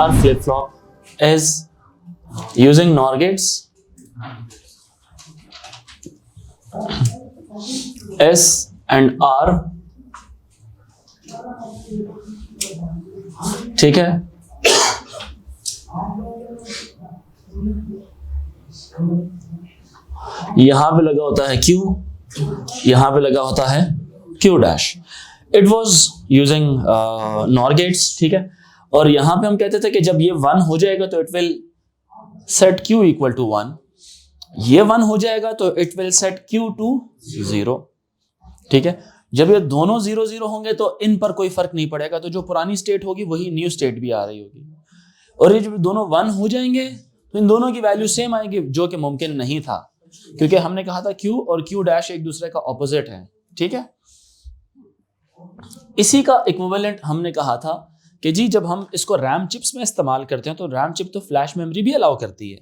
SR flip-flop is using NOR gates. S and R, ठीक है, यहां पे लगा होता है Q, यहां पे लगा होता है Q dash. It was using NOR gates, ठीक है. और यहां पे हम कहते थे कि जब ये 1 हो जाएगा तो it will set Q equal to 1, ये 1 हो जाएगा तो it will set Q to 0, ठीक है. जब ये दोनों 0 0 होंगे तो इन पर कोई फर्क नहीं पड़ेगा, तो जो पुरानी स्टेट होगी वही न्यू स्टेट भी आ रही होगी. और ये जब दोनों 1 हो जाएंगे तो इन दोनों की वैल्यू सेम आएगी, जो कि मुमकिन नहीं था, क्योंकि हमने कहा था Q और Q डैश एक दूसरे का ऑपोजिट है, ठीक है. इसी का इक्विवेलेंट हमने कहा था कि जी जब हम इसको रैम चिप्स में इस्तेमाल करते हैं तो रैम चिप तो फ्लैश मेमोरी भी अलाउ करती है.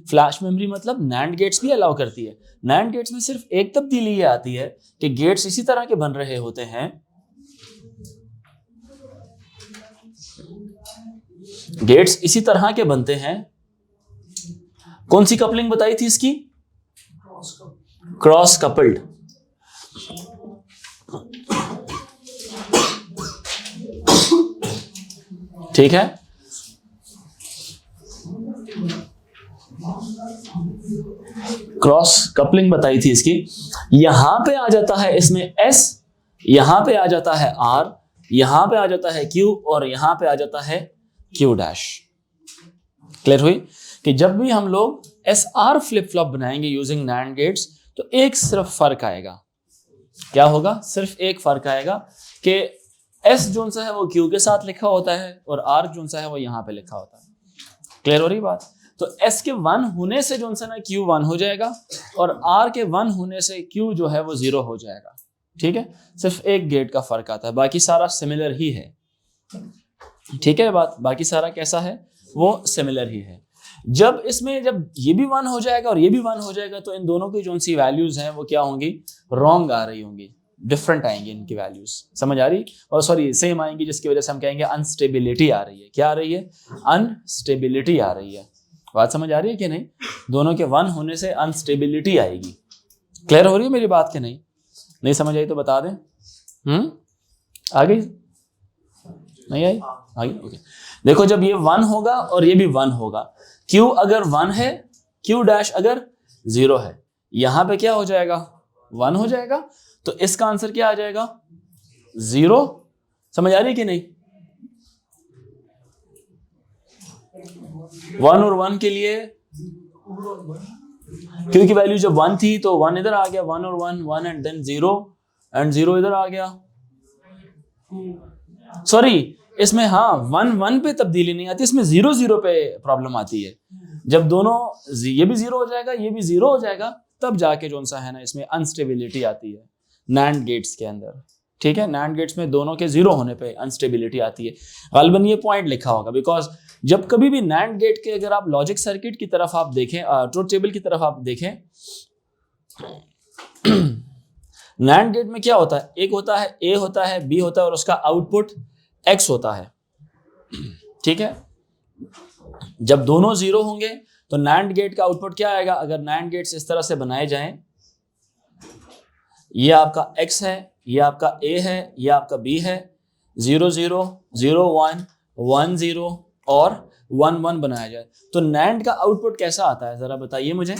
फ्लैश मेमोरी मतलब नैंड गेट्स भी अलाउ करती है. नैंड गेट्स में सिर्फ एक तब्दीली ये आती है कि गेट्स इसी तरह के बन रहे होते हैं, गेट्स इसी तरह के बनते हैं. कौन सी कपलिंग बताई थी इसकी? Cross coupled. ठीक है. क्रॉस कपलिंग बताई थी इसकी. यहां पे आ जाता है इसमें S, यहां पे आ जाता है R, यहां पे आ जाता है Q और यहां पे आ जाता है Q डैश. क्लियर हुई कि जब भी हम लोग SR फ्लिप फ्लॉप बनाएंगे यूजिंग NAND गेट्स तो एक सिर्फ फर्क आएगा. क्या होगा? सिर्फ एक फर्क आएगा कि S जो सा है वो Q के साथ लिखा होता है और R जो सा है वो यहां पे लिखा होता है. क्लियर हो रही बात? तो S के 1 होने से जो सा ना Q 1 हो जाएगा और R के 1 होने से Q जो है वो 0 हो जाएगा. ठीक है, सिर्फ एक गेट का फर्क आता है, बाकी सारा सिमिलर ही है. ठीक है बात, बाकी सारा कैसा है? वो सिमिलर ही है. जब इसमें जब ये भी 1 हो जाएगा और ये भी 1 हो जाएगा तो इन दोनों की जो सी वैल्यूज हैं वो क्या होंगी? रॉन्ग आ रही होंगी, डिफरेंट आएंगी इनकी वैल्यूज. समझ आ रही? और सॉरी सेम आएंगी, जिसकी वजह से हम कहेंगे अनस्टेबिलिटी आ रही है. क्या आ रही है? अनस्टेबिलिटी आ रही है. बात समझ आ रही है कि नहीं? दोनों के 1 होने से अनस्टेबिलिटी आएगी. क्लियर हो रही है मेरी बात कि नहीं? नहीं समझ आई तो बता दें. आ गई? नहीं आई? आ गई. ओके. देखो जब ये 1 होगा और ये भी 1 होगा, Q अगर 1 है, Q डैश अगर 0 है, यहां पे क्या हो जाएगा? 1 हो जाएगा. तो इसका आंसर क्या आ जाएगा? 0. समझ आ रही है कि नहीं? 1 और 1 के लिए Q की वैल्यू जब 1 थी तो 1 इधर आ गया, 1 और 1, 1 एंड देन 0 एंड 0 इधर आ गया. सॉरी, इसमें हाँ 1 1 पे तब्दीली नहीं आती, इसमें 0 0 पे प्रॉब्लम आती है. जब दोनों ये भी 0 हो जाएगा, ये भी 0 हो जाएगा, तब जाके जो सा है ना इसमें अनस्टेबिलिटी आती है NAND गेट्स के अंदर. ठीक है, NAND गेट्स में दोनों के 0 होने पे अनस्टेबिलिटी आती है. गालिबन ये पॉइंट लिखा होगा, बिकॉज जब कभी भी NAND गेट के अगर आप लॉजिक सर्किट की तरफ आप देखें, ट्रुथ टेबल की तरफ आप देखें, NAND गेट में क्या होता है? एक होता है A होता है, B होता है और उसका आउटपुट X होता है. ठीक है, जब दोनों 0 होंगे तो NAND गेट का आउटपुट क्या आएगा? अगर NAND गेट्स इस तरह से बनाए जाएं, ये आपका X है, ये आपका A है, ये आपका B है, 0 0 0 1 1 0 और 1 1 बनाया जाए तो NAND का आउटपुट कैसा आता है जरा बताइए मुझे.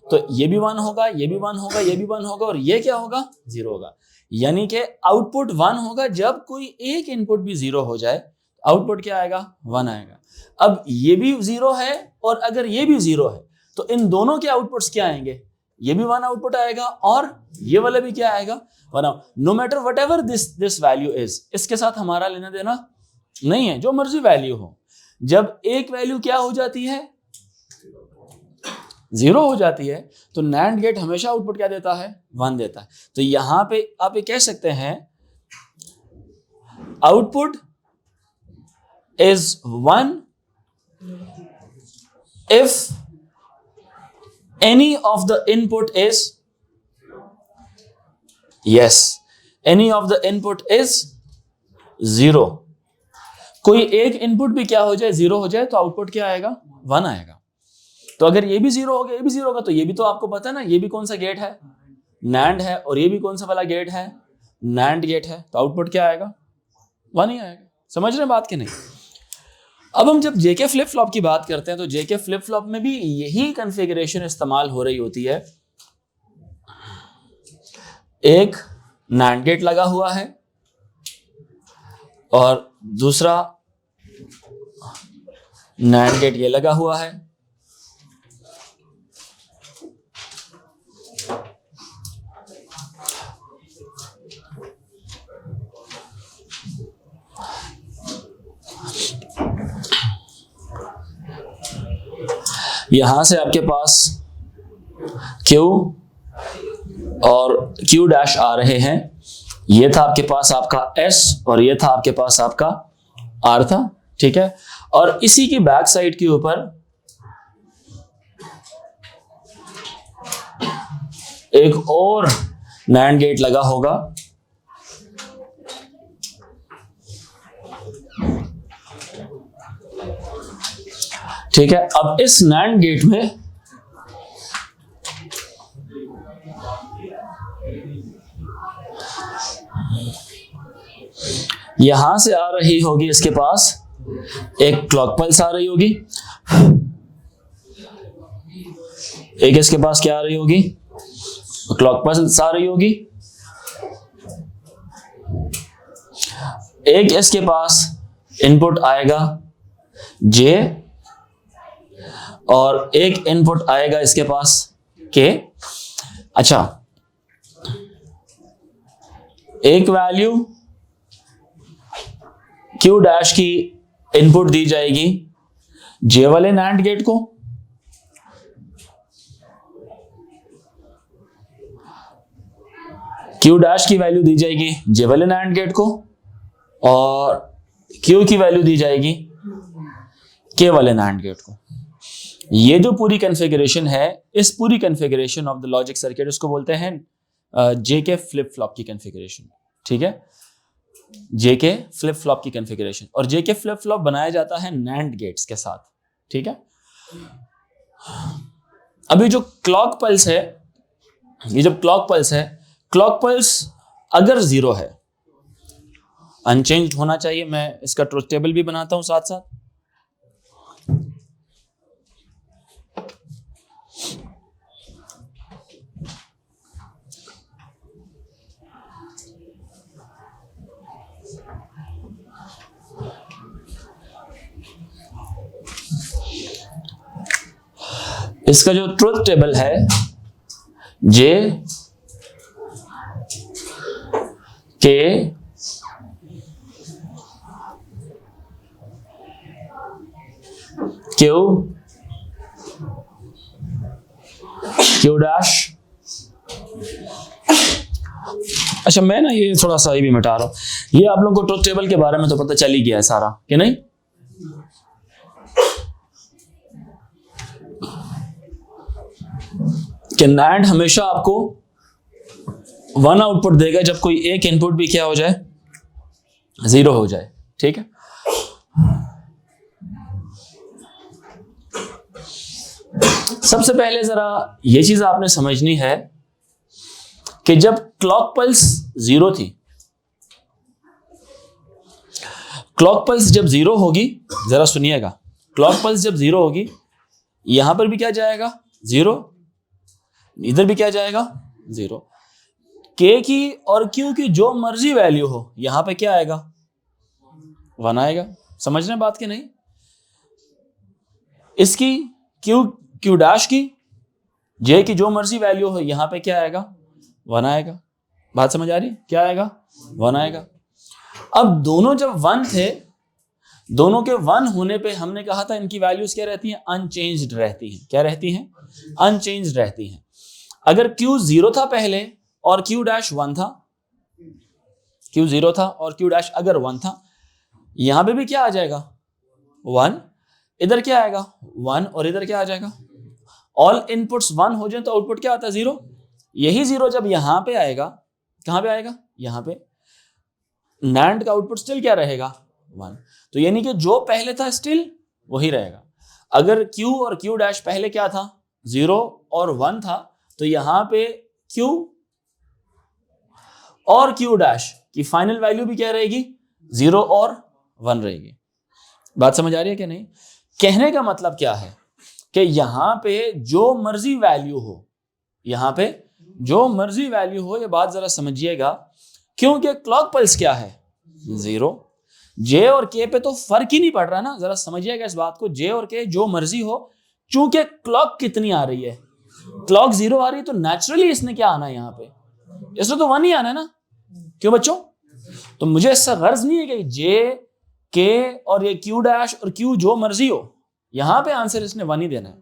तो ये भी 1 होगा, ये भी 1 होगा, ये भी 1 होगा और ये क्या होगा? 0 होगा. यानी कि आउटपुट 1 होगा. जब कोई एक इनपुट भी 0 हो जाए, आउटपुट क्या आएगा? 1 आएगा. अब ये भी 0 है और अगर ये भी 0 है तो इन दोनों के आउटपुट्स क्या आएंगे? ये भी 1 आउटपुट आएगा और ये वाला भी क्या आएगा? 1. No matter whatever this value is, इसके साथ हमारा लेना देना नहीं है, जो मर्जी वैल्यू हो. जब एक वैल्यू क्या हो जाती है? 0 हो जाती है तो NAND गेट हमेशा आउटपुट क्या देता है? 1 देता है. तो यहां पे आप ये कह सकते हैं output is 1 if any of the input is, yes, any of the input is 0. कोई एक इनपुट भी क्या हो जाए, 0 हो जाए, तो आउटपुट क्या आएगा, 1 आएगा। तो अगर ये भी 0 हो गया, ये भी 0 होगा, तो ये भी तो आपको पता है ना, ये भी कौन सा गेट है, नैंड है, और ये भी कौन सा वाला गेट है, नैंड गेट है, तो आउटपुट क्या आएगा, 1 ही आएगा। समझ रहे हैं बात कि नहीं? अब हम जब जेके फ्लिप फ्लॉप की बात करते हैं तो जेके फ्लिप फ्लॉप में भी यही कॉन्फ़िगरेशन इस्तेमाल हो रही होती है। एक नैंड गेट लगा हुआ है और दूसरा नैंड गेट ये लगा हुआ है। यहां से आपके पास Q और Q डैश आ रहे हैं। ये था आपके पास आपका S और ये था आपके पास आपका R था, ठीक है। और इसी की बैक साइड के ऊपर एक और नैंड गेट लगा होगा, ठीक है। अब इस नैंड गेट में यहां से आ रही होगी इसके पास एक क्लॉक पल्स आ रही होगी, एक इसके पास क्या आ रही होगी, क्लॉक पल्स आ रही होगी। एक इसके पास इनपुट आएगा J और एक इनपुट आएगा इसके पास K। अच्छा, एक वैल्यू Q डैश की इनपुट दी जाएगी J वाले नैंड गेट को, Q डैश की वैल्यू दी जाएगी J वाले नैंड गेट को, और Q की वैल्यू दी जाएगी K वाले नैंड गेट को। ये जो पूरी कॉन्फ़िगरेशन है, इस पूरी configuration of the logic circuit उसको बोलते हैं जेके फ्लिप फ्लॉप की कॉन्फ़िगरेशन, ठीक है। जेके फ्लिप फ्लॉप की कॉन्फ़िगरेशन, और जेके फ्लिप फ्लॉप बनाया जाता है नैंड गेट्स के साथ, ठीक है। अभी जो क्लॉक पल्स है, ये जब क्लॉक पल्स है, क्लॉक पल्स अगर 0 है, अनचेंज्ड होना चाहिए। मैं इसका ट्रुथ टेबल भी बनाता हूं साथ साथ। इसका जो ट्रुथ टेबल है, J K Q Q dash. अच्छा, मैं ना ये थोड़ा सा ये भी मिटा रहा हूं। ये आप लोगों को ट्रुथ टेबल के बारे में तो पता चल ही गया है सारा, कि नहीं? कि नैंड हमेशा आपको 1 आउटपुट देगा जब कोई एक इनपुट भी क्या हो जाए, 0 हो जाए, ठीक है। सबसे पहले जरा ये चीज आपने समझनी है कि जब क्लॉक पल्स 0 थी, क्लॉक पल्स जब 0 होगी, जरा सुनिएगा, क्लॉक पल्स जब 0 होगी, यहां पर भी क्या जाएगा, 0, इधर भी क्या जाएगा, 0। K की और Q की जो मर्जी वैल्यू हो, यहां पे क्या आएगा, 1 आएगा। समझ रहे हैं बात की नहीं? इसकी Q डैश की, J की जो मर्जी वैल्यू हो, यहां पे क्या आएगा, 1 आएगा। बात समझ आ रही? क्या आएगा, 1 आएगा। अब दोनों जब 1 थे, दोनों के 1 होने पे हमने कहा था इनकी वैल्यूज क्या रहती हैं, अनचेंज्ड रहती हैं। क्या रहती हैं, अनचेंज्ड रहती हैं। अगर Q 0 था पहले और Q डैश 1 था, Q 0 था और Q डैश अगर 1 था, यहां पे भी क्या आ जाएगा, 1, इधर क्या आएगा, 1, और इधर क्या आ जाएगा। ऑल इनपुट्स 1 हो जाए तो आउटपुट क्या आता है, 0। यही 0 जब यहां पे आएगा, कहां पे आएगा, यहां पे, नैंड का आउटपुट स्टिल क्या रहेगा, 1। तो यानी कि जो पहले था स्टिल वही रहेगा। अगर Q और Q डैश पहले क्या था, 0 और 1 था, तो यहां पे Q और Q डैश की फाइनल वैल्यू भी क्या रहेगी, 0 और 1 रहेगी। बात समझ आ रही है कि नहीं? कहने का मतलब क्या है कि यहां पे जो मर्जी वैल्यू हो, यहां पे जो मर्जी वैल्यू हो, ये बात जरा समझिएगा, क्योंकि क्लॉक पल्स क्या है, 0। जे और के पे तो फर्क ही नहीं पड़ रहा ना, जरा समझिएगा इस बात को। जे और के जो मर्जी हो, चूंकि क्लॉक कितनी आ रही है, क्लॉक 0 आ रही है, तो नेचुरली इसने क्या आना है, यहां पे इसने तो 1 ही आना है ना। क्यों बच्चों? तो मुझे इससे गर्ज नहीं है कि जे के और ये Q डैश और Q जो मर्जी हो, यहां पे आंसर इसने 1 ही देना है,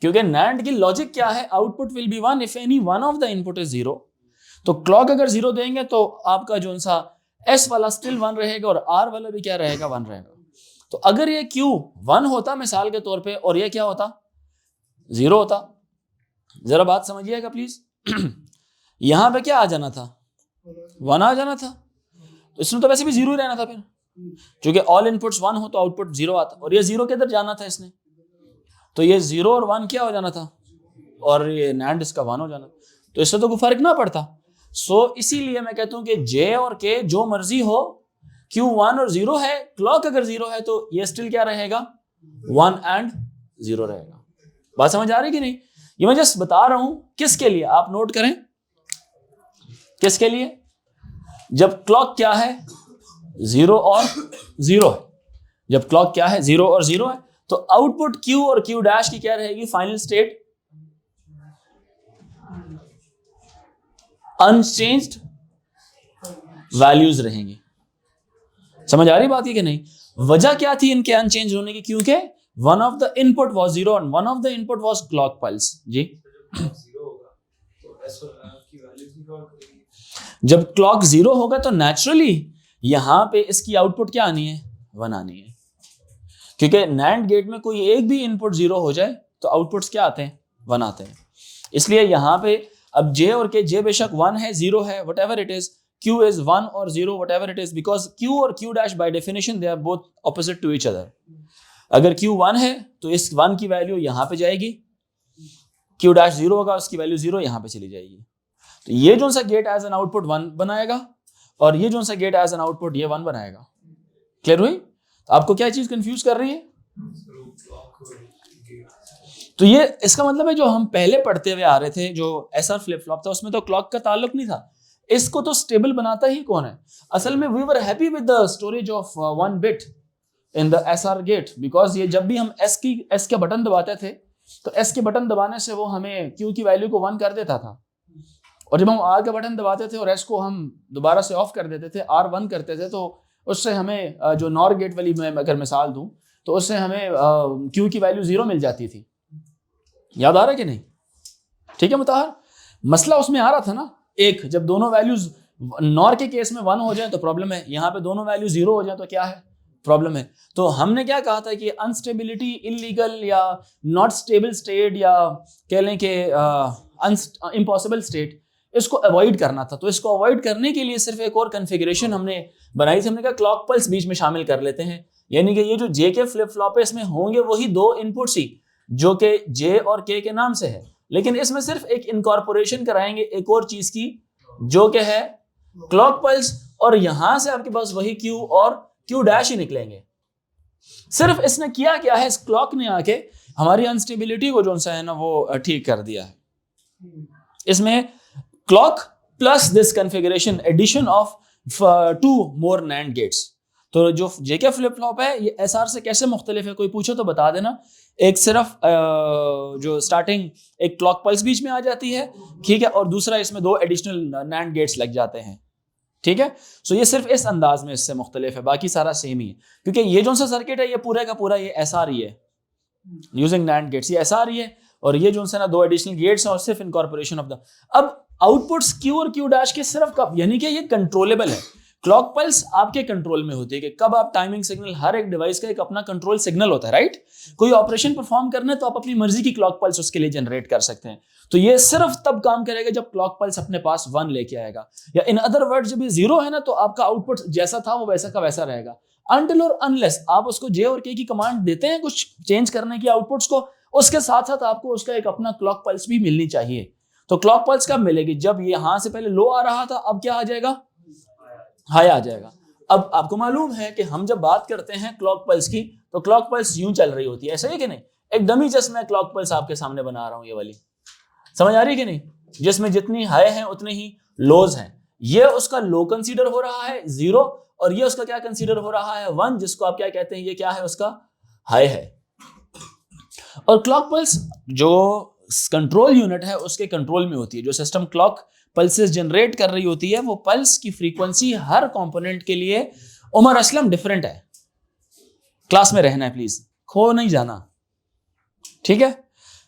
क्योंकि NAND की लॉजिक क्या है, output will be 1 if any one of the input is 0। तो क्लॉक अगर 0 देंगे तो आपका जो सा S वाला स्टिल 1 रहेगा और R वाला भी क्या रहेगा, 1 रहेगा। तो अगर ये Q 1 होता मिसाल के तौर पे और ये क्या होता, 0 होता, जरा बात समझिएगा प्लीज। यहां पे क्या आ जाना था, 1 आ जाना था, तो इसमें तो वैसे भी 0 ही रहना था फिर, क्योंकि ऑल इनपुट्स 1 हो तो आउटपुट 0 आता, और ये 0 किधर जाना था इसने, तो ये 0 और 1 क्या हो जाना था, और ये NAND इसका 1 हो जाना, तो इससे तो कोई फर्क ना पड़ता। सो इसीलिए मैं कहता हूं कि J और K जो मर्जी हो, Q 1 और 0 है, क्लॉक अगर 0 है तो ये स्टिल क्या रहेगा, 1 एंड 0 रहेगा। बात समझ आ रही कि नहीं? ये मैं जस्ट बता रहा हूं किसके लिए, आप नोट करें किसके लिए। जब क्लॉक क्या है, 0 और 0 है, जब क्लॉक क्या है, 0 और 0 है, तो आउटपुट Q और Q डैश की क्या रहेगी, फाइनल स्टेट अनचेंज्ड वैल्यूज रहेंगी। समझ आ रही बात है कि नहीं? वजह क्या थी इनके अनचेंज होने की, क्योंकि one of the input was 0 and one of the input was clock pulse. जी, जब क्लॉक 0 होगा तो नेचुरली यहां पे इसकी आउटपुट क्या आनी है, 1 आनी है, क्योंकि NAND गेट में कोई एक भी इनपुट 0 हो जाए तो आउटपुट्स क्या आते हैं, 1 आते हैं। इसलिए यहां पे अब J और K, J बेशक 1 है, 0 है, whatever it is, Q is 1 और 0 whatever it is, because Q और Q dash by definition they are both opposite to each other। अगर Q 1 है तो इस 1 की वैल्यू यहां पे जाएगी, Q dash 0 होगा, उसकी वैल्यू 0 यहां पे चली जाएगी। तो ये जो सा गेट एज एन आउटपुट 1 बनाएगा और ये जो सा गेट एज एन आउटपुट ये 1 बनाएगा। क्लियर हुई? तो आपको क्या चीज कंफ्यूज कर रही है? तो ये इसका मतलब है जो हम पहले पढ़ते हुए आ रहे थे, जो SR फ्लिप फ्लॉप था, उसमें तो क्लॉक का ताल्लुक नहीं था। इसको तो स्टेबल बनाता ही कौन है? असल में we were happy with the storage of 1 bit in the SR gate, because ये जब भी हम S के बटन दबाते थे तो S के बटन दबाने से वो हमें Q की वैल्यू को 1 कर देता था, और जब हम R का बटन दबाते थे और S को हम दोबारा से ऑफ कर देते थे, R 1 करते थे, तो उससे हमें जो नॉर गेट वाली मैं अगर मिसाल दूं तो उससे हमें Q की वैल्यू 0 मिल जाती थी। याद आ रहा है कि नहीं? ठीक है मुताहर, मसला उसमें आ रहा था ना, एक जब दोनों वैल्यूज नॉर के केस में 1 हो जाए तो प्रॉब्लम है, यहाँ पे दोनों वैल्यू 0 हो जाए तो क्या है, प्रॉब्लम है। तो हमने क्या कहा था कि अनस्टेबिलिटी, इलीगल या नॉट स्टेबल स्टेट या कह लें कि इम्पॉसिबल स्टेट, इसको अवॉइड करना था। तो इसको अवॉइड करने के लिए सिर्फ एक और कन्फिगरेशन हमने बनाई थी, हमने कहा क्लॉक पल्स बीच में शामिल कर लेते हैं, यानी कि ये जो J के फ्लिप फ्लॉप है इसमें होंगे वही 2 इनपुट्स ही जो कि J और K के नाम से है, लेकिन इसमें सिर्फ एक इनकॉर्पोरेशन कराएंगे एक और चीज की जो कि है क्लॉक पल्स, और यहां से आपके पास वही Q और Q डैश ही निकलेंगे। सिर्फ इसने किया क्या है, इस क्लॉक ने आके हमारी अनस्टेबिलिटी को जो सा है ना वो ठीक कर दिया है। इसमें clock plus this configuration addition of 2 more NAND gates. तो जो JK फ्लिप फ्लॉप है ये SR से कैसे मुख्तलिफ है, कोई पूछो तो बता देना। एक सिर्फ जो स्टार्टिंग एक क्लॉक पल्स बीच में आ जाती है, ठीक है, और दूसरा इसमें 2 एडिशनल NAND गेट्स लग जाते हैं, ठीक है। सो ये सिर्फ इस अंदाज में इससे मुख्तलिफ है, बाकी सारा सेम ही है, क्योंकि ये जो सा सर्किट है ये पूरा का पूरा ये SR ही है, यूजिंग NAND गेट्स, ये SR ही है, और ये जो सा ना 2 एडिशनल गेट्स हैं और सिर्फ इनकॉर्पोरेशन ऑफ द। अब आउटपुट्स Q और Q डैश के सिर्फ कब, यानी कि ये कंट्रोलेबल है। क्लॉक पल्स आपके कंट्रोल में होती है कि कब आप टाइमिंग सिग्नल, हर एक डिवाइस का एक अपना कंट्रोल सिग्नल होता है, राइट। कोई ऑपरेशन परफॉर्म करना है तो आप अपनी मर्जी की क्लॉक पल्स उसके लिए जनरेट कर सकते हैं। तो ये सिर्फ तब काम करेगा जब क्लॉक पल्स अपने पास 1 लेके आएगा, या इन अदर वर्ड जब ये 0 है ना तो आपका आउटपुट जैसा था वो वैसा का वैसा रहेगा। अनटिल और अनलेस आप उसको जे और के की कमांड देते हैं कुछ चेंज करने की आउटपुट्स को, उसके साथ साथ आपको उसका एक अपना क्लॉक पल्स भी मिलनी चाहिए। तो क्लॉक पल्स कब मिलेगी? जब यहां से पहले लो आ रहा था, अब क्या आ जाएगा? हाई आ जाएगा। अब आपको मालूम है कि हम जब बात करते हैं क्लॉक पल्स की तो क्लॉक पल्स यूं चल रही होती है, ऐसा है कि नहीं? एक डमी जस्ट मैं क्लॉक पल्स आपके सामने बना रहा हूं, ये वाली समझ आ रही है कि नहीं? जिसमें जितनी हाई है उतनी ही लोज हैं। ये उसका लो कंसीडर हो रहा है 0, और ये उसका क्या कंसीडर हो रहा है 1, जिसको आप क्या कहते हैं? ये क्या है? उसका हाई है। और क्लॉक पल्स जो कंट्रोल यूनिट है उसके कंट्रोल में होती है। जो सिस्टम क्लॉक पल्सेस जनरेट कर रही होती है वो पल्स की फ्रीक्वेंसी हर कंपोनेंट के लिए उमर असलम डिफरेंट है। क्लास में रहना है प्लीज, खो नहीं जाना, ठीक है?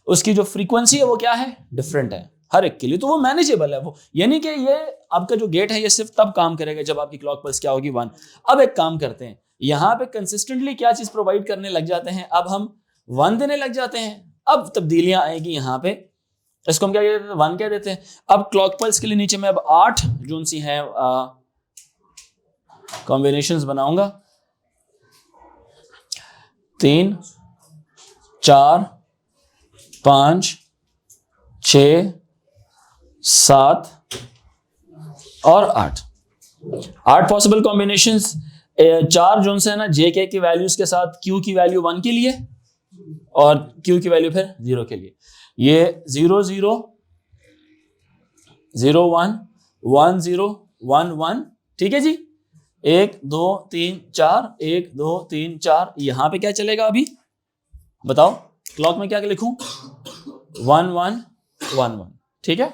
उसकी जो फ्रीक्वेंसी है वो क्या है? डिफरेंट है हर एक के लिए, तो वो मैनेजेबल है। वो यानी कि ये आपका जो गेट है ये सिर्फ तब काम करेगा जब आपकी क्लॉक पल्स क्या होगी? 1। अब एक काम करते हैं, यहां पे कंसिस्टेंटली क्या चीज प्रोवाइड करने लग जाते हैं, अब हम 1 देने लग जाते हैं। अब तब्दीलियां आएगी यहां पे, इसको हम क्या कहते हैं? 1 कह देते हैं। अब क्लॉक पल्स के लिए नीचे मैं अब 8 जो सी है कॉम्बिनेशंस बनाऊंगा, 3 4 5 6 7 और 8 पॉसिबल कॉम्बिनेशंस। 4 जोन से है ना जे के की वैल्यूज के साथ क्यू की वैल्यू 1 के लिए और क्यू की वैल्यू फिर 0 के लिए। ये 0 0 0 1 1 0 1 1, ठीक है जी? 1 2 3 4 1 2 3 4। यहां पे क्या चलेगा अभी बताओ? क्लॉक में क्या लिखूं? 1 1 1 1, ठीक है?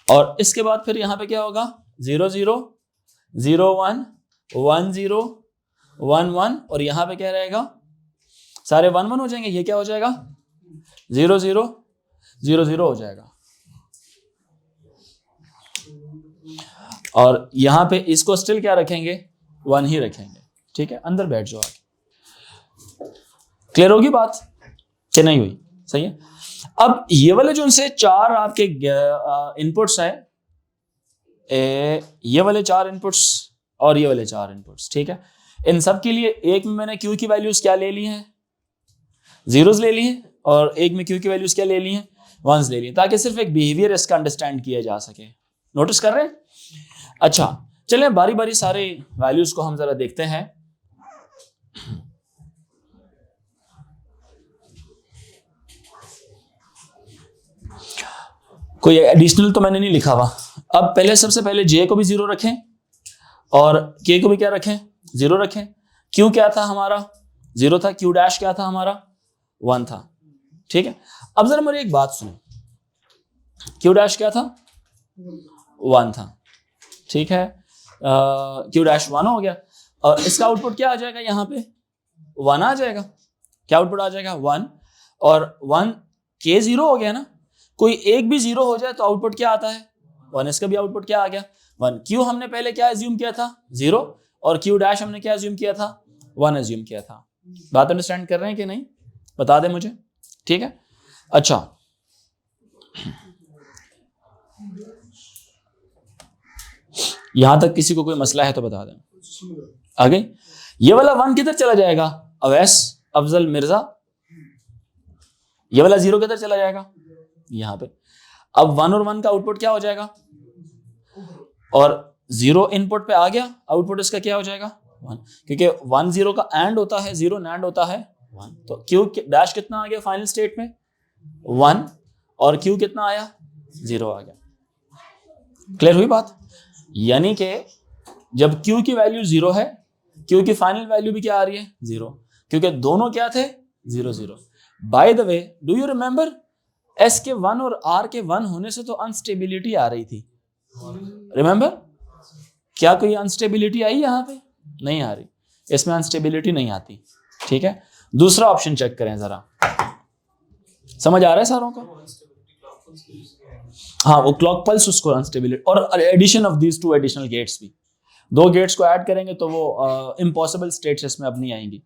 और इसके बाद फिर यहां पे क्या होगा? 0 0 0 1 1 0 1 1, और यहां पे क्या रहेगा? सारे 1 1 हो जाएंगे। ये क्या हो जाएगा? 0 0 0 0 हो जाएगा। और यहां पे इसको स्टिल क्या रखेंगे? 1 ही रखेंगे, ठीक है? अंदर बैठ जाओ आगे। क्लियर होगी बात कि नहीं हुई? सही है। अब ये वाले जो उनसे 4 आपके इनपुट्स है, ये वाले 4 इनपुट्स और ये वाले 4 इनपुट्स, ठीक है? इन सब के लिए एक में मैंने क्यू की वैल्यूज क्या ले ली हैं? जीरोस ले ली हैं, और एक में क्यू की वैल्यूज क्या ले ली हैं? 1s ले ली हैं, ताकि सिर्फ एक बिहेवियर इसका अंडरस्टैंड किया जा सके। नोटिस कर रहे हैं? अच्छा, चलिए बारी बारी सारे वैल्यूज को हम जरा देखते हैं। कोई एडिशनल तो मैंने नहीं लिखा हुआ। अब पहले सबसे पहले जे को भी 0 रखें और के को भी क्या रखें? 0 रखें। क्यू क्या था हमारा? 0 था। क्यू डैश क्या था हमारा? 1 था, ठीक है? अब जरा मेरी एक बात सुनो, क्यू डैश क्या था? 1 था, ठीक है? क्यू डैश 1 हो गया, और इसका आउटपुट क्या आ जाएगा? यहाँ पे 1 आ जाएगा। क्या आउटपुट आ जाएगा? 1, और 1 के 0 हो गया ना? कोई एक भी 0 हो जाए तो आउटपुट क्या आता है? 1। इसका भी आउटपुट क्या आ गया? 1। क्यू हमने पहले क्या एज्यूम किया था? 0, और क्यू डैश हमने क्या एज्यूम किया था? 1 एज्यूम किया था। बात अंडरस्टैंड कर रहे हैं कि नहीं? बता दें मुझे, ठीक है? अच्छा, यहां तक किसी को कोई मसला है तो बता दें। आगे ये वाला 1 किधर चला जाएगा? अवैस अफजल मिर्जा। ये वाला 0 किधर चला जाएगा? यहां पे। अब 1 और 1 का आउटपुट क्या हो जाएगा? और 0 इनपुट पे आ गया, आउटपुट इसका क्या हो जाएगा? 1, क्योंकि 1 0 का एंड होता है, 0 नैंड होता है 1। तो क्यू डैश कितना आ गया फाइनल स्टेट में? 1, और क्यू कितना आया? 0 आ गया। क्लियर हुई बात? यानी कि जब क्यू की वैल्यू 0 है, क्यू की फाइनल वैल्यू भी क्या आ रही है? 0, क्योंकि दोनों क्या थे? 0 0। By the way, do you remember S के 1 और आर के 1 होने से तो अनस्टेबिलिटी आ रही थी। रिमेंबर? क्या कोई अनस्टेबिलिटी आई यहां पे? नहीं आ रही, इसमें अनस्टेबिलिटी नहीं आती, ठीक है? दूसरा ऑप्शन चेक करें जरा, समझ आ रहा है सारों को? हाँ, वो क्लॉक पल्स उसको अनस्टेबिलिटी, और addition of these 2 additional gates भी, 2 गेट्स को ऐड करेंगे तो वो इम्पॉसिबल स्टेट्स इसमें अब नहीं आएंगी।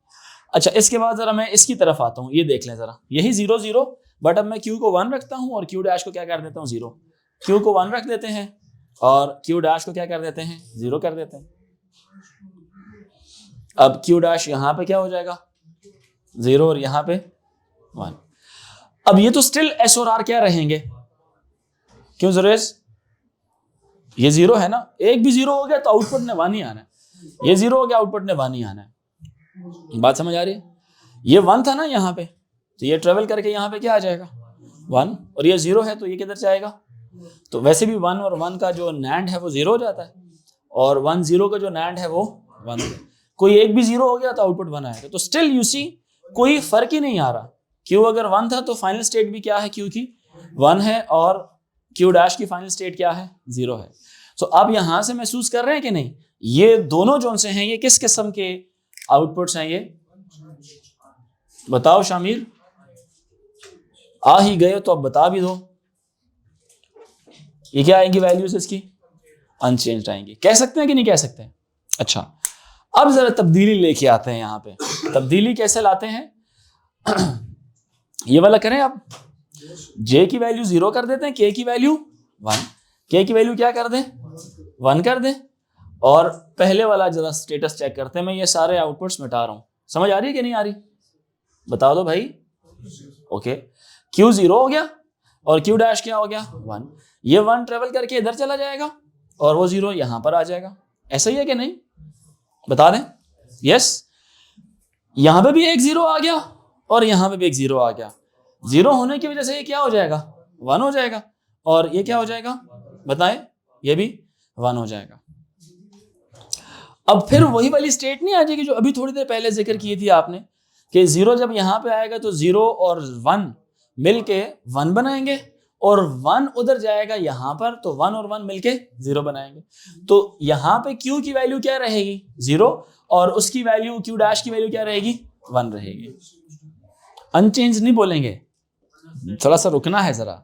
अच्छा, इसके बाद जरा मैं इसकी तरफ आता हूँ। ये देख लें जरा, यही 0 0, बट अब मैं क्यू को 1 रखता हूँ और क्यू डैश को क्या कर देता हूँ? 0। क्यू को 1 रख देते हैं और क्यू डैश को क्या कर देते हैं? 0 कर देते हैं। अब क्यू डैश यहां पे क्या हो जाएगा 0 और यहां पे 1। अब ये तो स्टिल एस और आर क्या रहेंगे, क्यों जुरेश, ये 0 है ना, एक भी 0 हो गया तो आउटपुट ने 1 ही आना है, ये 0 हो गया आउटपुट ने 1 ही आना है। बात समझ आ रही है? ये 1 था ना यहाँ पे, तो ये ट्रेवल करके यहाँ पे क्या आ जाएगा 1, और ये 0 है तो ये किधर जाएगा, तो वैसे भी 1 और 1 का जो नैंड है वो 0 हो जाता है, और 1 0 का जो नैंड है वो 1 हो गया। कोई एक भी 0 हो गया तो आउटपुट 1 आएगा। तो स्टिल यू सी कोई फर्क ही नहीं आ रहा, क्यू अगर 1 था तो फाइनल स्टेट भी क्या है क्यू की 1 है, और क्यू डैश की फाइनल स्टेट क्या है 0 है। तो अब यहां से महसूस कर रहे हैं कि नहीं, ये दोनों जोन से हैं, ये किस किस्म के आउटपुट्स हैं, ये बताओ शामिर, आ ही गए तो अब बता भी दो, ये क्या आएंगी वैल्यूज इसकी, अनचेंज्ड आएंगी। कह सकते हैं कि नहीं कह सकते हैं? अच्छा, अब जरा तब्दीली लेके आते हैं यहाँ पे। तब्दीली कैसे लाते हैं ये वाला करें, अब j की वैल्यू 0 कर देते हैं, k की वैल्यू 1, k की वैल्यू क्या कर दें 1 कर दें, और पहले वाला जरा स्टेटस चेक करते हैं। मैं ये सारे आउटपुट्स मिटा रहा हूं, समझ आ रही है कि नहीं आ रही, बता दो भाई। ओके, q 0 हो गया और q डैश क्या हो गया 1, ये 1 ट्रेवल करके इधर चला जाएगा और वो 0 यहां पर आ जाएगा। ऐसा ही है कि नहीं, बता दें? यस, यहां पे भी एक 0 आ गया और यहां पे भी एक 0 आ गया। 0 होने की वजह से ये क्या हो जाएगा 1 हो जाएगा, और ये क्या हो जाएगा बताएं, ये भी 1 हो जाएगा। अब फिर वही वाली स्टेट नहीं आ जाएगी जो अभी थोड़ी देर पहले जिक्र की थी आपने, कि 0 जब यहां पे आएगा तो 0 और 1 मिलके 1 बनाएंगे, और 1 उधर जाएगा यहां पर तो 1 और 1 मिलके 0 बनाएंगे। तो यहां पे q की वैल्यू क्या रहेगी 0, और उसकी वैल्यू q डैश की वैल्यू क्या रहेगी 1 रहेगी। अनचेंज नहीं बोलेंगे, थोड़ा सा रुकना है, जरा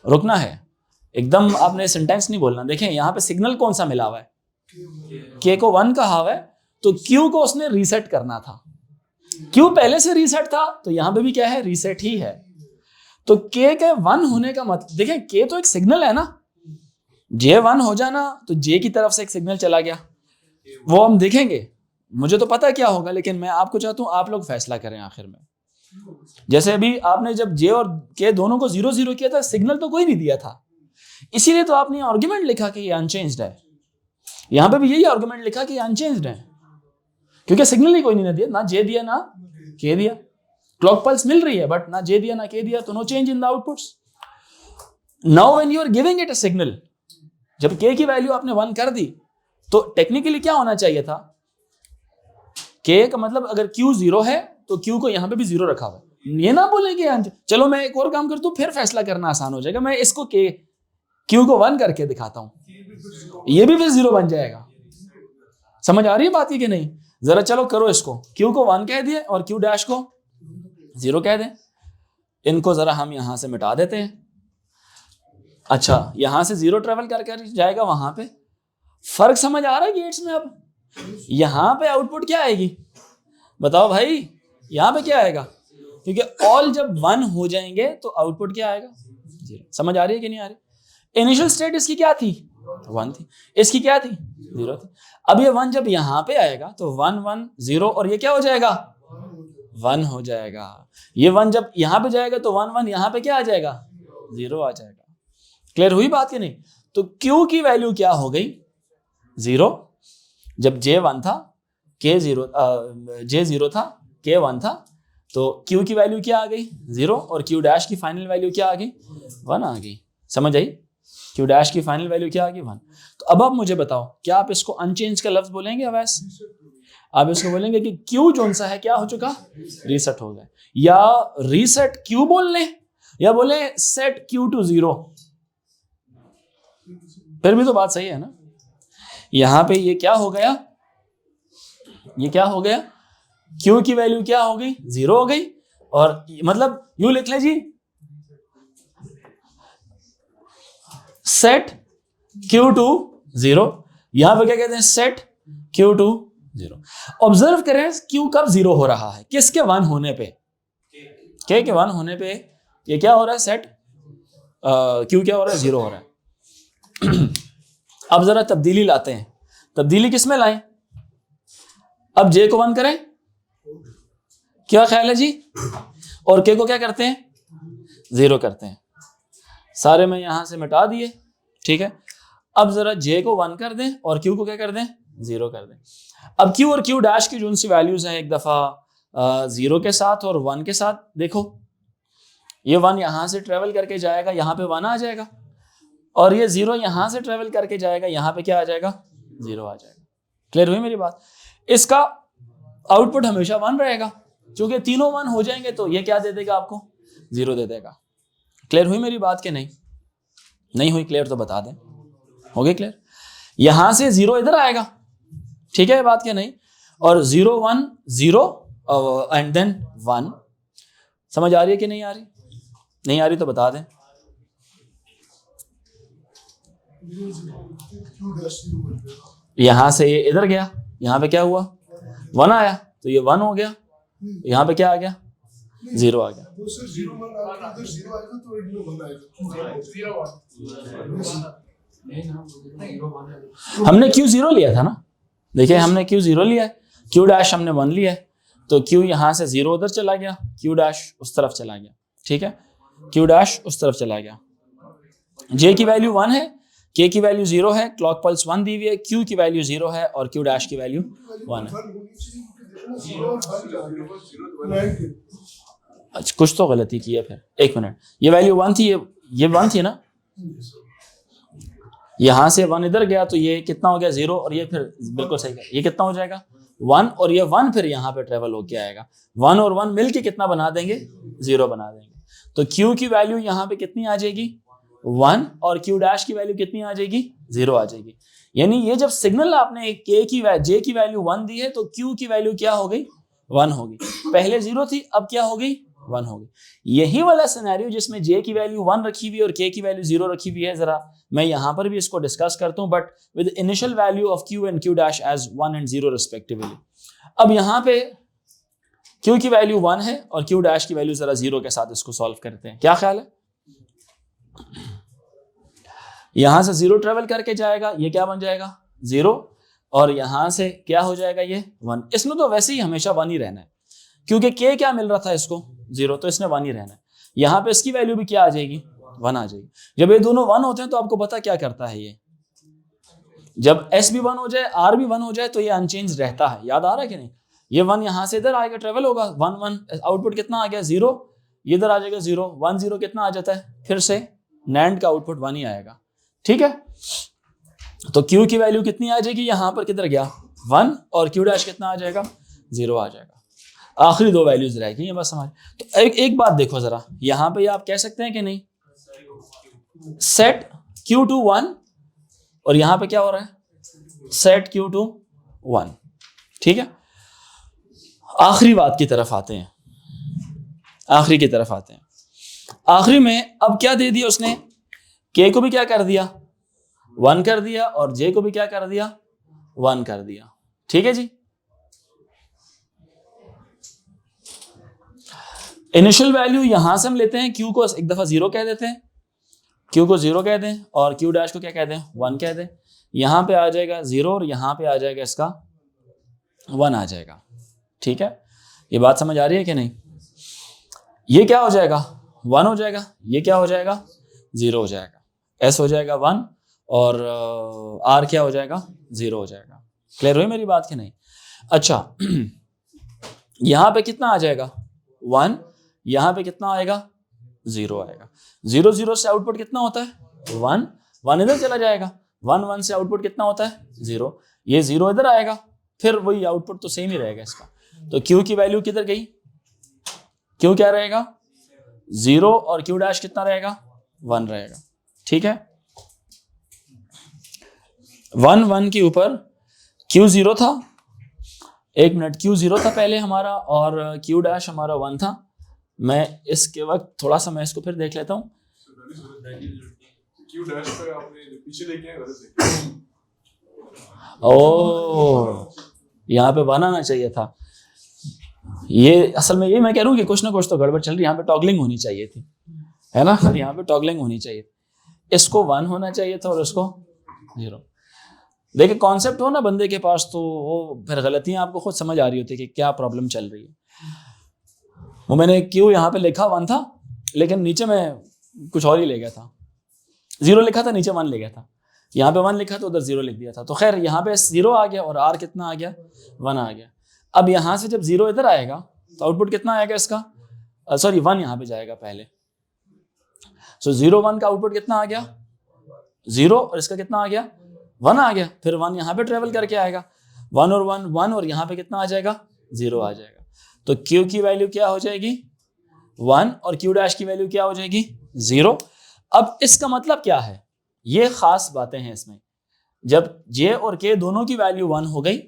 रुकना है, एकदम आपने सेंटेंस नहीं बोलना। देखें यहाँ पे सिग्नल कौन सा मिला हुआ है, k को 1 कहा हुआ है, तो q को उसने रीसेट करना था, q पहले से रीसेट था तो यहां पे भी क्या है रीसेट ही है। तो k के 1 होने का मतलब, देखें k तो एक सिग्नल है ना, j 1 हो जाना तो j की तरफ से एक सिग्नल चला गया, वो हम देखेंगे, मुझे तो पता क्या होगा, लेकिन मैं आपको चाहता हूं आप लोग फैसला करें आखिर में। जैसे अभी आपने जब j और k दोनों को 0 0 किया था, सिग्नल तो कोई नहीं दिया था, इसीलिए तो आपने आर्गुमेंट लिखा कि ये अनचेंज्ड है। यहां पे भी यही आर्गुमेंट लिखा कि ये अनचेंज्ड है, क्योंकि सिग्नल ही कोई नहीं दिया, ना j दिया ना k दिया। क्लॉक पल्स मिल रही है बट ना j दिया ना k दिया, तो no change in the outputs. Now when you are giving it a signal, जब k की वैल्यू आपने 1 कर दी तो टेक्निकली क्या होना चाहिए था, k का मतलब अगर q 0 है तो q को यहां पे भी 0 रखा हुआ है। ये ना बोले कि चलो मैं एक और काम करता हूं, फिर फैसला करना आसान हो जाएगा, मैं इसको q को 1 करके दिखाता हूं, ये भी फिर 0 बन जाएगा। समझ आ रही है बात की नहीं? जरा चलो करो इसको, q को 1 कह दिए और q डैश को 0 कह दें। इनको जरा हम यहां से मिटा देते हैं। अच्छा, यहां से 0 ट्रेवल कर जाएगा वहां पे, फर्क समझ आ रहा है गेट्स में? अब यहां पे आउटपुट क्या आएगी बताओ भाई, यहां पे क्या आएगा, क्योंकि ऑल जब 1 हो जाएंगे तो आउटपुट क्या आएगा 0। समझ आ रही है कि नहीं आ रही? इनिशियल स्टेट इसकी क्या थी 1 थी, इसकी क्या थी 0 थी। अब ये 1 जब यहां पे आएगा तो 1 1 0, और ये क्या हो जाएगा 1 हो जाएगा। ये 1 जब यहां पे जाएगा तो 1 1 यहां पे क्या आ जाएगा 0 आ जाएगा। क्लियर हुई बात कि नहीं? तो Q की वैल्यू क्या हो गई 0, जब J 1 था K 0, J 0 था K 1 था, तो Q की वैल्यू क्या आ गई 0, और Q डैश की फाइनल वैल्यू क्या आ गई 1 आ गई। समझ आई? Q डैश की फाइनल वैल्यू क्या आ गई 1। तो अब आप मुझे बताओ, क्या आप इसको अनचेंज का लफ्ज बोलेंगे अवैस? आप इसको बोलेंगे कि Q जोन सा है क्या हो चुका रीसेट हो गया, या रीसेट Q बोल लें, या बोले सेट Q टू 0, फिर भी तो बात सही है ना। यहां पे ये क्या हो गया, ये क्या हो गया, Q की वैल्यू क्या हो गई 0 हो गई, और मतलब यूं लिख ले जी, सेट Q टू 0, यहां पे क्या कहते हैं सेट Q टू 0। ऑब्जर्व करें Q कब 0 हो रहा है, किसके 1 होने पे, K के 1 होने पे ये क्या हो रहा है सेट Q क्या हो रहा है 0 हो रहा है। अब जरा तब्दीली लाते हैं, तब्दीली किस में लाएं, अब जे को 1 करें, क्या ख्याल है जी? और के को क्या करते हैं? 0 करते हैं। सारे मैं यहां से मिटा दिए, ठीक है। अब जरा जे को 1 कर दें और क्यू को क्या कर दें? 0 कर दें। अब क्यू और क्यू डैश की जो सी वैल्यूज हैं, एक दफा 0 के साथ और 1 के साथ, देखो ये 1 यहां से ट्रेवल करके जाएगा, यहां पे 1 आ जाएगा, और ये 0 यहां से ट्रेवल करके जाएगा, यहां पे क्या आ जाएगा? 0 आ जाएगा। क्लियर हुई मेरी बात? इसका आउटपुट हमेशा 1 रहेगा, क्योंकि तीनों 1 हो जाएंगे तो ये क्या दे देगा आपको? 0 दे देगा। क्लियर हुई मेरी बात कि नहीं? नहीं हुई क्लियर तो बता दें। हो गई क्लियर? यहां से 0 इधर आएगा, ठीक है बात क्या नहीं? और 0 1 0 एंड देन 1। समझ आ रही है कि नहीं आ रही? नहीं आ रही तो बता दें। यहां से ये इधर गया, यहां पे क्या हुआ? 1 आया, तो ये 1 हो गया, यहां पे क्या आ गया? 0 आ गया। हमने क्यू 0 लिया था ना, देखिए हमने क्यू 0 लिया है, क्यू डैश हमने 1 लिया है, तो क्यू यहां से 0 उधर चला गया, क्यू डैश उस तरफ चला गया, ठीक है। क्यू डैश उस तरफ चला गया। जे की वैल्यू 1 है, के की वैल्यू 0 है, क्लॉक पल्स 1 दी हुई है, क्यू की वैल्यू 0 है और क्यू डैश की वैल्यू 1 है। अच्छा कुछ तो गलती की है फिर, एक मिनट, ये वैल्यू 1 थी, ये 1 थी ना, यहां से 1 इधर गया तो ये कितना हो गया? 0, और ये फिर बिल्कुल सही है, ये कितना हो जाएगा? 1, और ये 1 फिर यहाँ पे ट्रेवल होके आएगा, 1 और 1 मिलके कितना बना देंगे? 0 बना देंगे। तो Q की वैल्यू यहाँ पे कितनी आ जाएगी? 1, और Q डैश की वैल्यू कितनी आ जाएगी? 0 आ जाएगी। यानी ये जब सिग्नल आपने J की वैल्यू 1 दी है तो Q की वैल्यू क्या हो गई? 1 होगी। पहले 0 थी, अब क्या हो गई? 1 हो गई। यही वाला सिनेरियो जिसमें J की वैल्यू 1 रखी हुई और K की वैल्यू 0 रखी हुई है, जरा मैं यहां पर भी इसको डिस्कस करता हूं, but with initial value of Q and Q dash as 1 and 0 respectively. अब यहां पे Q की वैल्यू 1 है और Q डैश की वैल्यू जरा 0 के साथ इसको सॉल्व करते हैं, क्या ख्याल है? यहां से 0 ट्रेवल करके जाएगा, ये क्या बन जाएगा? 0, और यहां से क्या हो जाएगा? ये 1। इसमें तो वैसे ही हमेशा 1 ही रहना है, क्योंकि K क्या मिल रहा था इसको? 0, तो इसने 1 ही रहना है। यहां पे इसकी वैल्यू भी क्या आ जाएगी? 1 आ जाएगी। जब ये दोनों 1 होते हैं तो आपको पता क्या करता है ये, जब S भी 1 हो जाए, R भी 1 हो जाए, तो ये अनचेंज रहता है। याद आ रहा है कि नहीं? ये 1 यहां से इधर आएगा, ट्रेवल होगा, 1 1, आउटपुट कितना आ गया? 0, ये इधर आ जाएगा 0, 1 0 कितना आ जाता है? फिर से NAND का आउटपुट 1 ही आएगा, ठीक है। तो Q की वैल्यू कितनी आ जाएगी? यहां पर किधर गया? 1, और Q डैश कितना आ जाएगा? 0 आ जाएगा। आखिरी 2 वैल्यूज रह गई, ये बस हमारी। तो एक बात देखो जरा, यहां पे आप कह सकते हैं कि नहीं, सेट Q to 1, और यहां पे क्या हो रहा है? सेट Q to 1, ठीक है। आखिरी बात की तरफ आते हैं, आखिरी की तरफ आते हैं। आखिरी में अब क्या दे दिया उसने? K को भी क्या कर दिया? 1 कर दिया, और J को भी क्या कर दिया? 1 कर दिया, ठीक है जी। इनिशियल वैल्यू यहां से हम लेते हैं, Q को एक दफा 0 कह देते हैं, Q को 0 कह दें, और Q डैश को क्या कह दें? 1 कह दें। यहां पे आ जाएगा 0, और यहां पे आ जाएगा इसका 1 आ जाएगा, ठीक है। ये बात समझ आ रही है कि नहीं? ये क्या हो जाएगा? 1 हो जाएगा, ये क्या हो जाएगा? 0 हो जाएगा, S हो जाएगा 1, और R क्या हो जाएगा? 0 हो जाएगा। क्लियर हुई मेरी बात कि नहीं? अच्छा यहां पे कितना आ जाएगा? 1, यहां पे कितना आएगा? 0 आएगा। 0 0 से आउटपुट कितना होता है? 1 1 इधर चला जाएगा, 1 1 से आउटपुट कितना होता है? 0, ये 0 इधर आएगा, फिर वही आउटपुट तो सेम ही रहेगा इसका। तो Q की वैल्यू किधर गई? Q क्या रहेगा? 0, और Q डैश कितना रहेगा? 1 रहेगा, ठीक है। 1 1 के ऊपर Q 0 था, एक मिनट, Q 0 था पहले हमारा, और Q डैश हमारा 1 था। मैं इसके वक्त थोड़ा सा मैं इसको फिर देख लेता हूँ। ओ, यहाँ पे 1 आना चाहिए था। ये असल में ये मैं कह रहा हूँ कि कुछ ना कुछ तो गड़बड़ चल रही है, यहाँ पे टॉगलिंग होनी चाहिए थी, है ना? यहाँ पे टॉगलिंग होनी चाहिए थी, इसको 1 होना चाहिए था और इसको 0। देखिए कॉन्सेप्ट हो ना बंदे के पास तो वो फिर गलतियां आपको खुद समझ आ रही होती है कि क्या प्रॉब्लम चल रही है। वो मैंने क्यों यहाँ पे लिखा 1 था, लेकिन नीचे मैं कुछ और ही ले गया था, 0 लिखा था नीचे 1 ले गया था, यहाँ पे 1 लिखा तो उधर 0 लिख दिया था। तो खैर यहाँ पे 0 आ गया और r कितना आ गया, 1 आ गया। अब यहाँ से जब 0 इधर आएगा तो आउटपुट कितना आएगा इसका, सॉरी 1 यहाँ पे जाएगा पहले। सो 0 1 का आउटपुट कितना आ गया, 0, और इसका कितना आ गया, 1 आ गया। फिर 1 यहाँ पे ट्रेवल करके आएगा, 1 और 1 1, और यहाँ पे कितना आ जाएगा, 0 आ जाएगा। तो Q की वैल्यू क्या हो जाएगी, 1, और Q डैश की वैल्यू क्या हो जाएगी, 0। अब इसका मतलब क्या है, ये खास बातें हैं इसमें। जब J और K दोनों की वैल्यू 1 हो गई,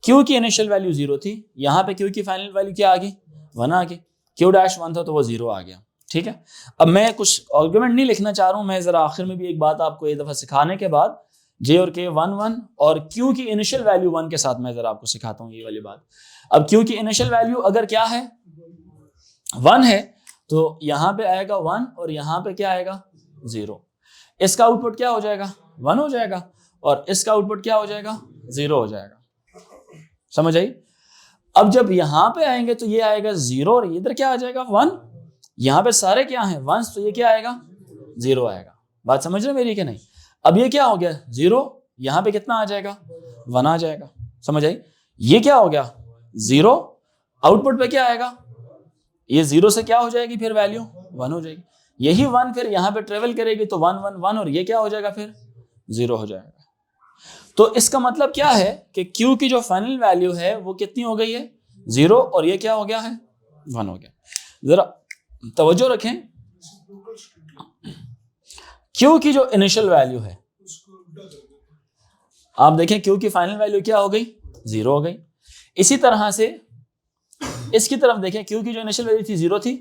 Q की इनिशियल वैल्यू 0 थी, यहाँ पे Q की फाइनल वैल्यू क्या आ गई, 1 आ गई। Q डैश 1 था तो वो 0 आ गया। ठीक है, अब मैं कुछ आर्गुमेंट नहीं लिखना चाह रहा हूँ, मैं जरा आखिर में भी एक बात आपको एक दफा सिखाने के बाद J और K 1 1 और Q की इनिशियल वैल्यू 1 के साथ मैं जरा आपको सिखाता हूँ ये वाली बात। अब Q की इनिशियल वैल्यू अगर क्या है, 1 है, तो यहाँ पे आएगा 1 और यहाँ पे क्या आएगा, 0। इसका आउटपुट क्या हो जाएगा, 1 हो जाएगा, और इसका आउटपुट क्या हो जाएगा, 0 हो जाएगा। समझ आई। अब जब यहाँ पे आएंगे तो ये आएगा 0 और इधर क्या आ जाएगा, 1। यहाँ पे सारे क्या हैं, 1, तो ये क्या आएगा, 0 आएगा। बात समझ रहे मेरी कि नहीं। अब ये क्या हो गया, 0, यहाँ पे कितना आ जाएगा, 1 आ जाएगा। समझ आई। ये क्या हो गया, 0, आउटपुट पे क्या आएगा, ये 0 से क्या हो जाएगी फिर वैल्यू 1 हो जाएगी। यही 1 फिर यहाँ पे ट्रेवल करेगी तो 1 1 1, और ये क्या हो जाएगा फिर 0 हो जाएगा। तो इसका मतलब क्या है कि Q की जो फाइनल वैल्यू है वो कितनी हो गई है, 0, और ये क्या हो गया है, 1 हो गया। जरा तवज्जो रखें, Q की जो इनिशियल वैल्यू है, आप देखें Q की फाइनल वैल्यू क्या हो गई, 0 हो गई। इसी तरह से इसकी तरफ देखें, Q की जो इनिशियल वैल्यू थी 0 थी,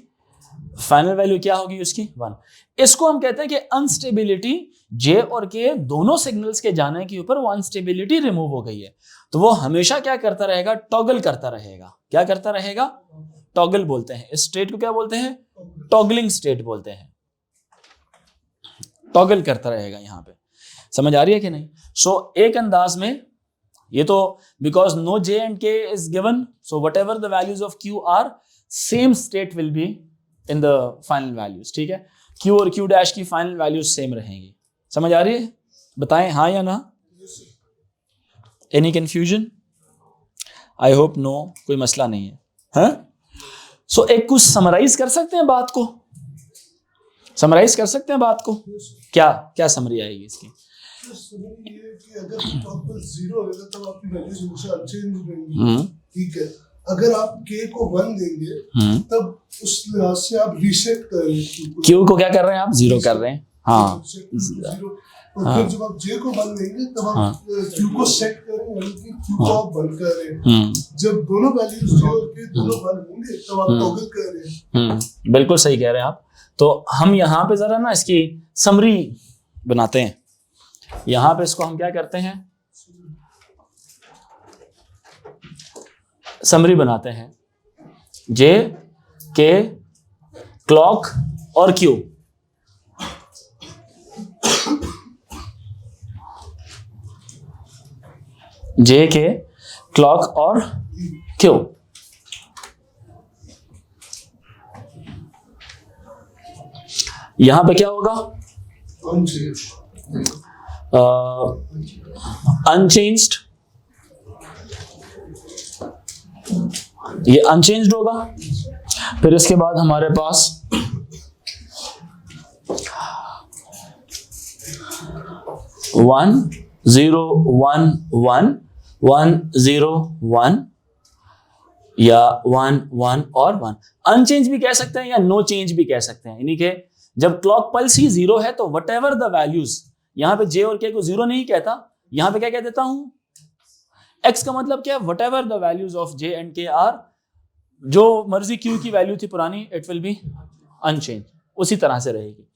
फाइनल वैल्यू क्या होगी उसकी, 1। इसको हम कहते हैं कि अनस्टेबिलिटी, J और K दोनों सिग्नल्स के जाने के ऊपर वो अनस्टेबिलिटी रिमूव हो गई है। तो वो हमेशा क्या करता रहेगा, टॉगल करता रहेगा। क्या करता रहेगा, टॉगल बोलते हैं इस स्टेट को, क्या बोलते हैं, टॉगलिंग स्टेट बोलते हैं। टॉगल करता रहेगा यहाँ पे। समझ आ रही है कि नहीं। सो एक अंदाज में ये तो because no J and K is given, so whatever the values of Q are, same state will be in the final values। ठीक है, Q और Q डैश की फाइनल वैल्यूज सेम रहेंगी। समझ आ रही है, बताएं हाँ या ना। Any confusion, I hope no, कोई मसला नहीं है। हाँ, सो एक कुछ समराइज कर सकते हैं बात को, समराइज कर सकते हैं बात को। क्या क्या समरी आएगी इसकी, कि अगर टॉगल 0 होगा तब आपकी वैल्यूज हमेशा अनचेंज रहेंगी। ठीक है, अगर आप K को 1 देंगे तब उस लिहाज से आप रीसेट कर रहे हैं, Q को क्या कर रहे हैं आप, 0 कर रहे हैं। हाँ, और फिर जब आप J को 1 देंगे तब आप Q को सेट कर रहे हैं, यानी कि Q को आप 1 कर रहे हैं। जब दोनों वैल्यूज J और K दोनों 1 होंगे तब आप टॉगल कर रहे हैं। बिल्कुल सही कह रहे हैं आप। तो हम यहाँ पे जरा ना इसकी समरी बनाते हैं। यहाँ पे इसको हम क्या करते हैं, समरी बनाते हैं। J, K, क्लॉक और Q। J, K, क्लॉक और Q। यहां पे क्या होगा, अनचेंज्ड, ये अनचेंज्ड होगा। फिर इसके बाद हमारे पास 1 0 1 1 1 0 1 या 1 1 और 1। अनचेंज भी कह सकते हैं या नो चेंज भी कह सकते हैं। यानी कि जब क्लॉक पल्स ही 0 है तो वट एवर द वैल्यूज, यहां पे J और K को 0 नहीं कहता, यहां पे क्या कह देता हूं, X का मतलब क्या है, whatever the values of J and K are, जो मर्जी Q की वैल्यू थी पुरानी, इट विल बी अनचेंज, उसी तरह से रहेगी।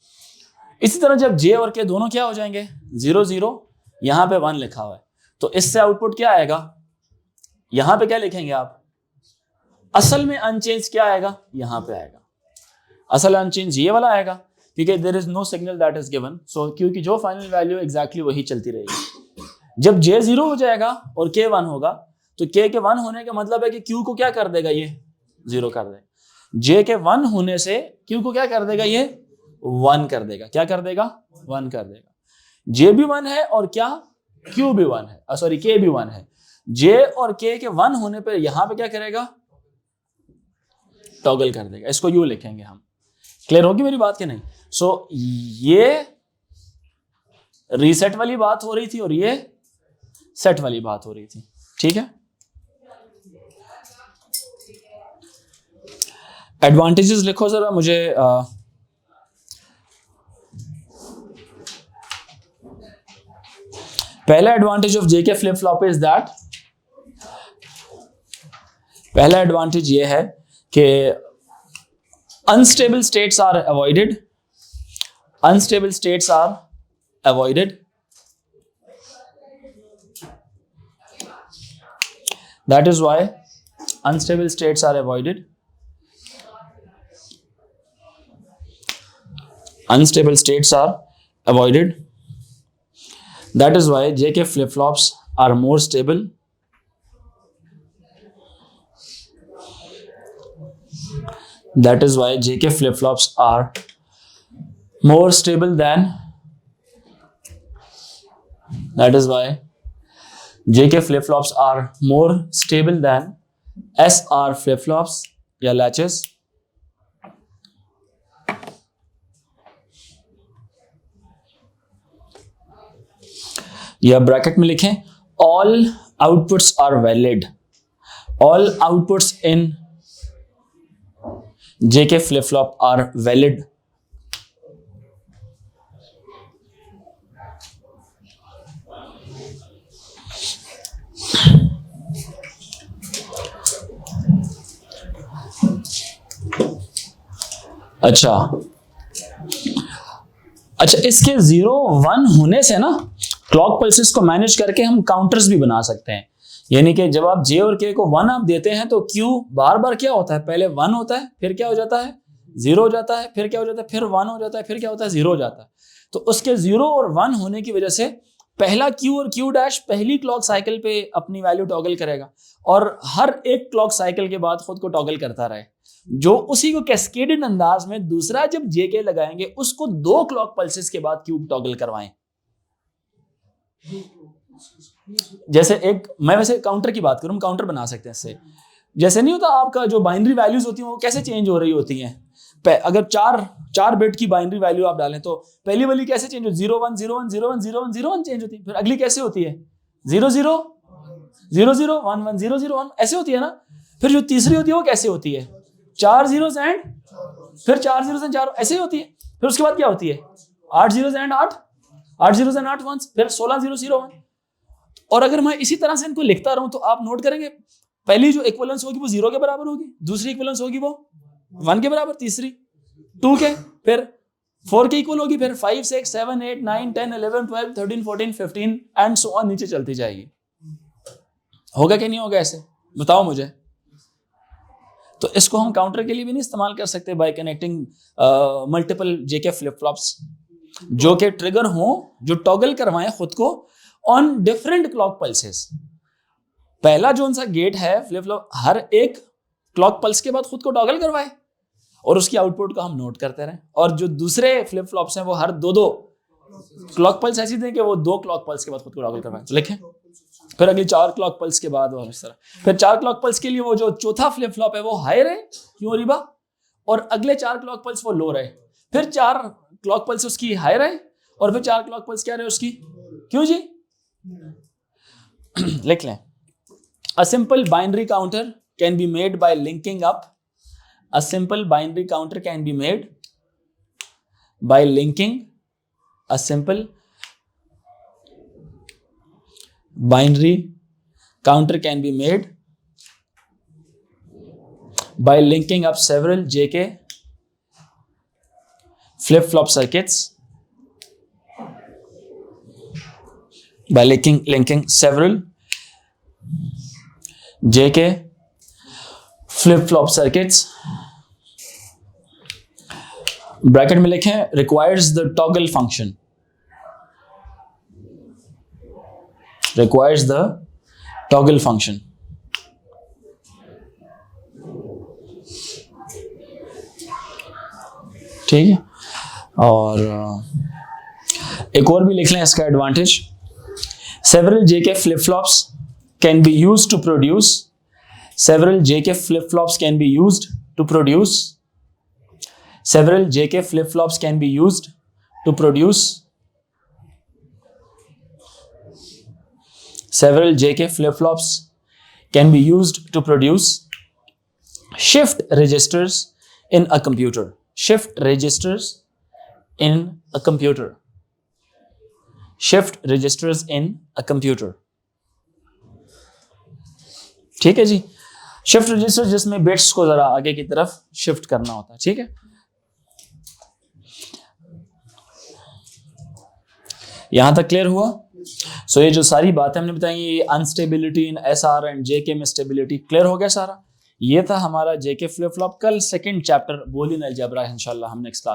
इसी तरह जब J और K दोनों क्या हो जाएंगे 0 0, यहां पे 1 लिखा हुआ है, तो इससे आउटपुट क्या आएगा, यहां पे क्या लिखेंगे आप, असल में अनचेंज क्या आएगा, यहां पे आएगा असल अनचेंज ये वाला आएगा, क्योंकि there is no signal that is given. So क्योंकि जो फाइनल वैल्यू एग्जैक्टली वही चलती रहेगी। जब J 0 हो जाएगा और K 1 होगा तो K के 1 होने का मतलब है कि Q को क्या कर देगा, ये 0 कर देगा। J के 1 होने से Q को क्या कर देगा, ये 1 कर देगा। क्या कर देगा, 1 कर देगा। J भी 1 है और क्या, Q भी 1 है, सॉरी K भी 1 है। J और K के 1 होने पर यहां पे क्या करेगा, टॉगल कर देगा। इसको यू लिखेंगे हम। क्लियर होगी मेरी बात कि नहीं? सो ये रीसेट वाली बात हो रही थी और ये सेट वाली बात हो रही थी। ठीक है, एडवांटेजेस लिखो जरा मुझे। पहला advantage of JK flip flop is that, पहला एडवांटेज ये है कि unstable states are avoided, unstable states are avoided. That is why unstable states are avoided. Unstable states are avoided. That is why JK flip-flops are more stable. That is why JK flip-flops are more stable than, that is why JK flip-flops are more stable than SR flip-flops या latches. या bracket में लिखें, all outputs are valid. All outputs in JK flip-flop are valid. अच्छा, इसके 0 1 होने से ना clock pulses को मैनेज करके हम काउंटर्स भी बना सकते हैं। यानी कि जब आप J और K को 1 आप देते हैं तो Q बार बार क्या होता है, पहले 1 होता है, फिर क्या हो जाता है, 0 हो जाता है, फिर क्या हो जाता है, फिर 1 हो जाता है, फिर क्या होता है, 0 हो जाता है। तो उसके 0 और 1 होने की वजह से पहला Q और Q डैश पहली क्लॉक साइकिल पे अपनी वैल्यू टॉगल करेगा और हर एक क्लॉक साइकिल के बाद खुद को टॉगल करता रहे, जो उसी को कैस्केडेड अंदाज में दूसरा जब JK लगाएंगे उसको 2 क्लॉक पल्सेस के बाद Q टॉगल करवाएं। जैसे एक, मैं वैसे काउंटर की बात करूं, काउंटर बना सकते हैं इससे। जैसे नहीं होता आपका जो बाइनरी वैल्यूज होती हैं वो कैसे चेंज हो रही होती हैं। अगर 4 बिट की बाइनरी वैल्यू आप डालें तो पहली वाली कैसे चेंज हो, 0 1 0 1 0 1 0 1 0 1 चेंज होती है। फिर अगली कैसे होती है, 0 0 0 0 1 1 0 0 1 ऐसे होती है ना। फिर जो तीसरी होती है वो कैसे होती है, 4 zeros एंड फिर 4 zeros एंड 4 ऐसे होती है। फिर उसके बाद क्या होती है, 8 zeros and 8 zeros and 8 ones, फिर 16 0 0 1। और अगर मैं इसी तरह से इनको लिखता रहूं तो आप नोट करेंगे पहली जो इक्विवेलेंस होगी वो 0 के बराबर होगी, दूसरी इक्विवेलेंस होगी वो 1 के बराबर, तीसरी 2 के, फिर 4 के इक्वल होगी, फिर 5 6 7 8 9 10 11 12 13 14 15 एंड सो ऑन नीचे चलती जाएगी। होगा कि नहीं होगा, ऐसे बताओ मुझे। तो इसको हम काउंटर के लिए भी नहीं इस्तेमाल कर सकते bye connecting multiple JK flip flops जो कि ट्रिगर हो, जो टॉगल करवाएं खुद को ऑन डिफरेंट क्लॉक पल्सेस। पहला जो सा गेट है फ्लिप फ्लॉप हर एक क्लॉक पल्स के बाद खुद को टॉगल करवाए और उसकी आउटपुट को हम नोट करते रहें। और जो दूसरे फ्लिप फ्लॉप्स हैं वो हर 2 क्लॉक पल्स ऐसी दें कि वो 2 क्लॉक पल्स के बाद खुद को टॉगल करवाएं। तो लिखें, फिर अगली 4 क्लॉक पल्स के बाद और इस तरह। फिर 4 क्लॉक पल्स के लिए वो जो चौथा फ्लिप फ्लॉप है वो हाई रहे, क्यों रिबा, और अगले 4 क्लॉक पल्स वो लो रहे। फिर 4 क्लॉक पल्स उसकी हाई रहे और फिर 4 क्लॉक पल्स क्या रहे उसकी, क्यों जी। लिख लें, a simple binary counter can be made by linking up, a simple binary counter can be made by linking, a simple binary counter can be made by linking up several JK flip-flop circuits, by linking several JK flip-flop circuits, bracket में लिखें requires the toggle function, requires the toggle function. ठीक है, और एक और भी लिख लें इसका advantage. Several JK flip-flops can be used to produce. Several JK flip-flops can be used to produce. Several JK flip-flops can be used to produce. Several JK flip-flops can be used to produce shift registers in a computer. Shift registers in a computer. Shift registers in a computer. ठीक है जी. Shift register जिसमें bits को जरा आगे की तरफ shift करना होता है. ठीक है, यहां तक क्लियर हुआ. सो ये जो सारी बातें हमने बताई, ये अनस्टेबिलिटी इन एसआर एंड जेके में स्टेबिलिटी, क्लियर हो गया सारा. ये था हमारा जेके फ्लिप फ्लॉप. कल सेकंड चैप्टर बूलियन अलजेब्रा इंशाल्लाह हम नेक्स्ट क्लास